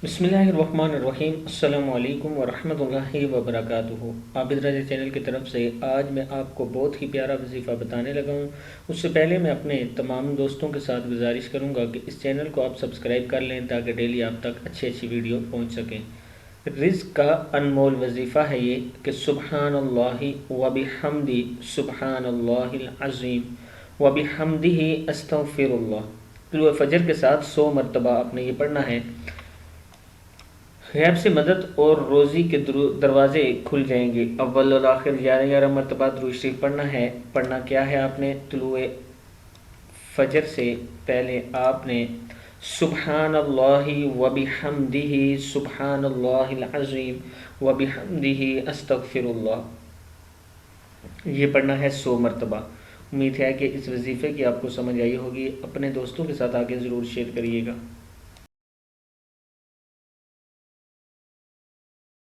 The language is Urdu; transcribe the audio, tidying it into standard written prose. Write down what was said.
بسم اللہ الرحمن الرحیم۔ السلام علیکم ورحمۃ اللہ وبرکاتہ۔ عابد راجہ چینل کی طرف سے آج میں آپ کو بہت ہی پیارا وظیفہ بتانے لگا ہوں۔ اس سے پہلے میں اپنے تمام دوستوں کے ساتھ گزارش کروں گا کہ اس چینل کو آپ سبسکرائب کر لیں تاکہ ڈیلی آپ تک اچھی ویڈیو پہنچ سکیں۔ رزق کا انمول وظیفہ ہے یہ کہ سبحان اللہ وبحمدہ سبحان اللہ العظیم وبحمدہ استغفر اللہ۔ طلوع فجر کے ساتھ 100 مرتبہ آپ نے یہ پڑھنا ہے۔ غیب سے مدد اور روزی کے دروازے کھل جائیں گے۔ اول اور آخر 11 مرتبہ درود شریف پڑھنا ہے۔ پڑھنا کیا ہے؟ آپ نے طلوع فجر سے پہلے آپ نے سبحان اللہ وبحمدہ سبحان اللہ العظیم وبحمدہ استغفر اللہ، یہ پڑھنا ہے 100 مرتبہ۔ امید ہے کہ اس وظیفے کی آپ کو سمجھ آئی ہوگی۔ اپنے دوستوں کے ساتھ آگے ضرور شیئر کریے گا۔